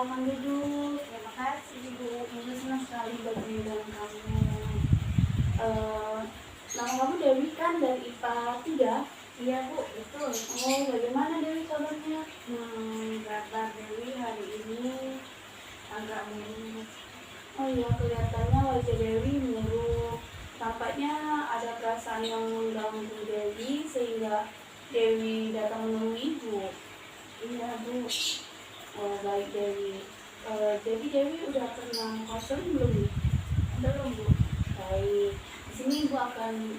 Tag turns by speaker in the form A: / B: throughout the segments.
A: silakan duduk. Terima kasih Ibu. Ibu senang sekali bertemu dengan kamu. Eh, Nama kamu Dewi kan dari IPA 3?
B: Iya Bu, betul.
A: Oh, bagaimana Dewi kabarnya?
B: Kabar Dewi hari ini agak murung.
A: Oh iya, kelihatannya wajah Dewi murung. Tampaknya ada perasaan yang mengganggu Dewi sehingga Dewi datang menemui Ibu.
B: Iya Bu.
A: Oh, baik Dewi. Jadi Dewi udah pernah konseling belum nih?
B: Belum Bu.
A: Baik. Di sini Ibu akan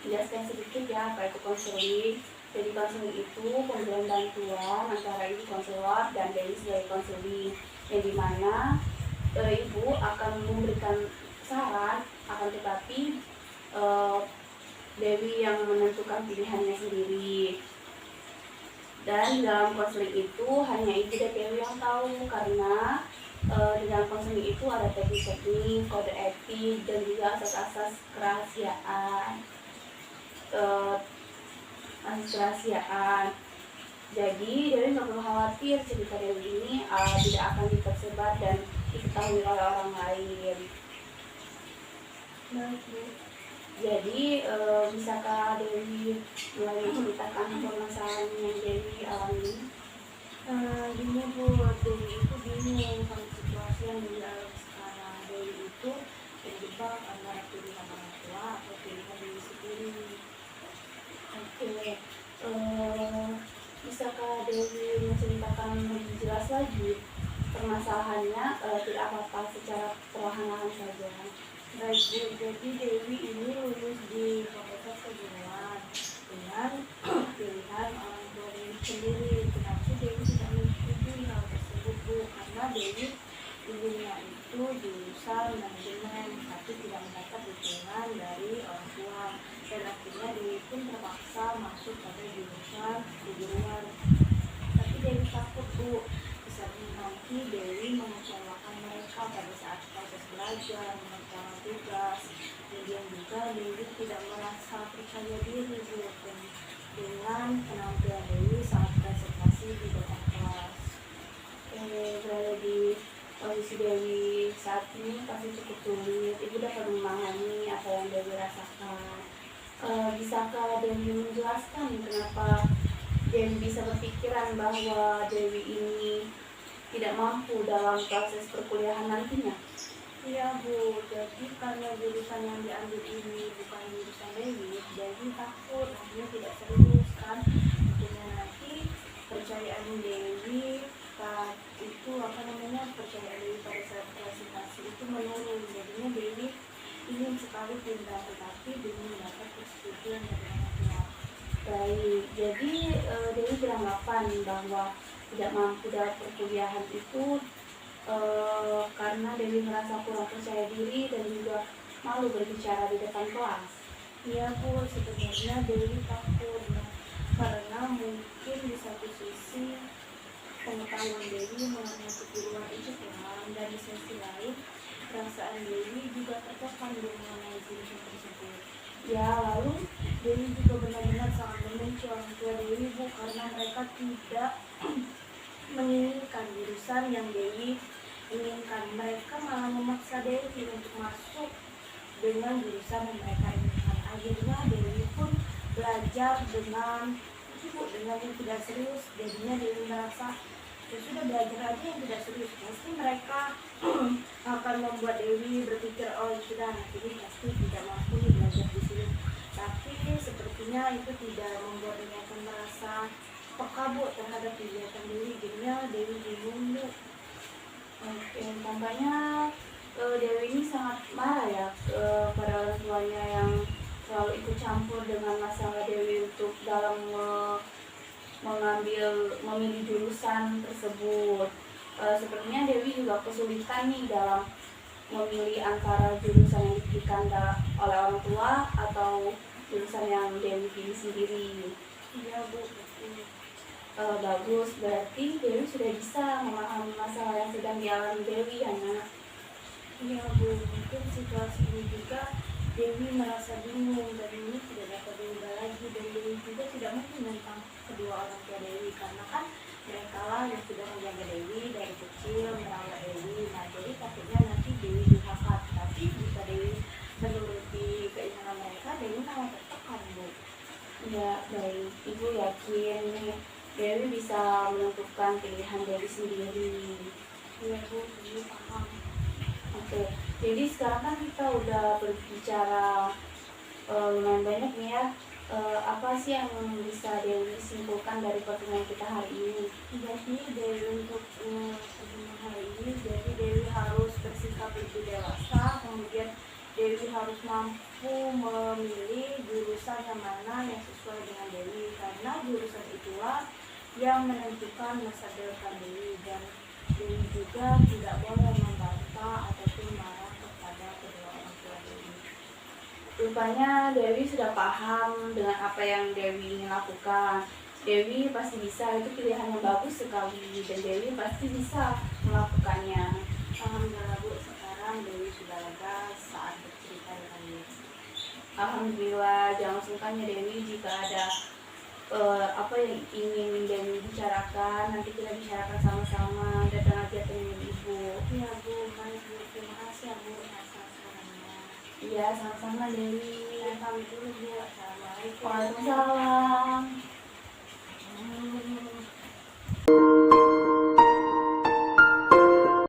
A: jelaskan sedikit ya apa itu konseling. Jadi konseling itu pemberian bantuan antara Ibu konselor dan Dewi sebagai konseling, yang dimana Ibu akan memberikan saran, akan tetapi Dewi yang menentukan pilihannya sendiri. Dan dalam konseling itu hanya Ibu dan Dewi yang tahu, karena di dalam konseling itu ada teknik-teknik, kode etik, dan juga asas-asas kerahasiaan. Jadi Dewi nggak perlu khawatir cerita Dewi ini tidak akan tersebar dan diketahui oleh orang lain.
B: Baik Bu.
A: Jadi bisakah Dewi mulai menceritakan permasalahan yang Dewi alami?
B: Gini Bu, Dewi itu bingung sama situasi yang Dewi alami sekarang. Dewi itu terjebak antara pilihan orang tua atau pilihan Dewi sendiri.
A: Oke, bisakah Dewi menceritakan lebih jelas lagi permasalahannya? Tidak apa-apa, secara perlahan-lahan saja.
B: Baik Bu, jadi Dewi ini lulus di Fakultas Keguruan dengan pilihan orang tua Dewi sendiri. Kenapa sih Dewi tidak menyetujui hal tersebut Bu? Karena Dewi dulunya itu jurusan manajemen, tapi tidak mendapat dukungan dari orang tua, dan akhirnya Dewi pun terpaksa masuk pada jurusan keguruan. Tapi Dewi takut Bu, bisa nanti Dewi mengecewakan mereka pada saat proses belajar, mengerjakan tugas. Kemudian juga Dewi tidak merasa percaya diri Bu, dengan penampilan Dewi saat presentasi di depan kelas.
A: Berada di kondisi Dewi saat ini pasti cukup sulit. Ibu dapat memahami apa yang Dewi rasakan. Bisakah Dewi menjelaskan kenapa Dewi bisa berpikiran bahwa Dewi ini tidak mampu dalam proses perkuliahan nantinya?
B: Iya Bu, jadi karena jurusan yang diambil ini bukan jurusan Dewi takut nantinya tidak serius kan. Akhirnya nanti percayaan Dewi percayaan Dewi pada saat presentasi itu menurun. Jadinya Dewi ingin sekali pindah, tetapi demi mendapat persetujuan dari orang tua.
A: Baik, jadi Dewi beranggapan bahwa tidak mampu dalam perkuliahan itu karena Dewi merasa kurang percaya diri dan juga malu berbicara di depan kelas.
B: Iya Bu, sebenarnya Dewi takut karena mungkin di satu sisi pengetahuan Dewi mengenai keguruan itu kurang, dan di sisi lain perasaan Dewi juga tertekan mengenai jurusan tersebut.
A: Ya, lalu
B: Dewi juga benar-benar sangat membenci orang tua Dewi Bu, karena mereka tidak menginginkan jurusan yang Dewi inginkan. Mereka malah memaksa Dewi untuk masuk dengan jurusan yang mereka inginkan. Akhirnya Dewi pun belajar dengan yang tidak serius. Jadinya Dewi merasa ya sudah, belajar aja yang tidak serius, pasti mereka akan membuat Dewi berpikir oh sudah ini pasti tidak mampu belajar di sini. Tapi sepertinya itu tidak membuat Dewi akan merasa peka Bu terhadap kegiatan Dewi. Jadinya Dewi bingung Bu.
A: oke, tampaknya Dewi ini sangat marah ya pada orang tuanya yang selalu ikut campur dengan masalah Dewi untuk dalam memilih jurusan tersebut. Sepertinya Dewi juga kesulitan nih dalam memilih antara jurusan yang diberikan oleh orang tua atau jurusan yang Dewi pilih sendiri.
B: Iya Bu, betul.
A: Bagus, berarti Dewi sudah bisa memahami masalah yang sedang dialami Dewi, anak.
B: Iya Bu, mungkin situasi ini juga Dewi merasa bingung dan ini tidak dapat diubah lagi, dan Dewi juga tidak nih tentang kedua orang tua Dewi, karena kan mereka lah yang sudah menjaga Dewi dari kecil, merawat Dewi. Nah jadi takutnya nanti Dewi durhaka, tapi jika Dewi menuruti keinginan mereka, Dewi malah tertekan, Bu.
A: Ya, baik. Ibu yakin nih Dewi bisa menentukan pilihan Dewi sendiri.
B: Iya Bu, Dewi paham.
A: Oke, jadi sekarang kan kita udah berbicara lumayan banyak nih ya. Apa sih yang bisa Dewi simpulkan dari pertemuan kita hari ini?
B: Jadi Dewi untuk sebelum hari ini, jadi Dewi harus bersikap lebih dewasa, kemudian Dewi harus mampu memilih jurusan yang mana yang sesuai dengan Dewi, karena jurusan itulah yang menentukan masa depan Dewi, dan Dewi juga tidak boleh membantah ataupun marah kepada kedua orang tua Dewi.
A: Rupanya Dewi sudah paham dengan apa yang Dewi ingin lakukan. Dewi pasti bisa, itu pilihan yang bagus sekali dan Dewi pasti bisa melakukannya.
B: Alhamdulillah Bu, sekarang Dewi sudah lega saat bercerita dengan Dewi.
A: Alhamdulillah, jangan sungkan ya Dewi jika ada apa yang ingin Dewi bicarakan, nanti kita bicarakan sama-sama, datang aja temuin Ibu.
B: Iya Bu, baik Bu, terima kasih ya Bu atas sarannya.
A: Iya, sama-sama Dewi.
B: Saya pamit dulu Bu, assalamualaikum.
A: Waalaikumsalam.
B: Hmm.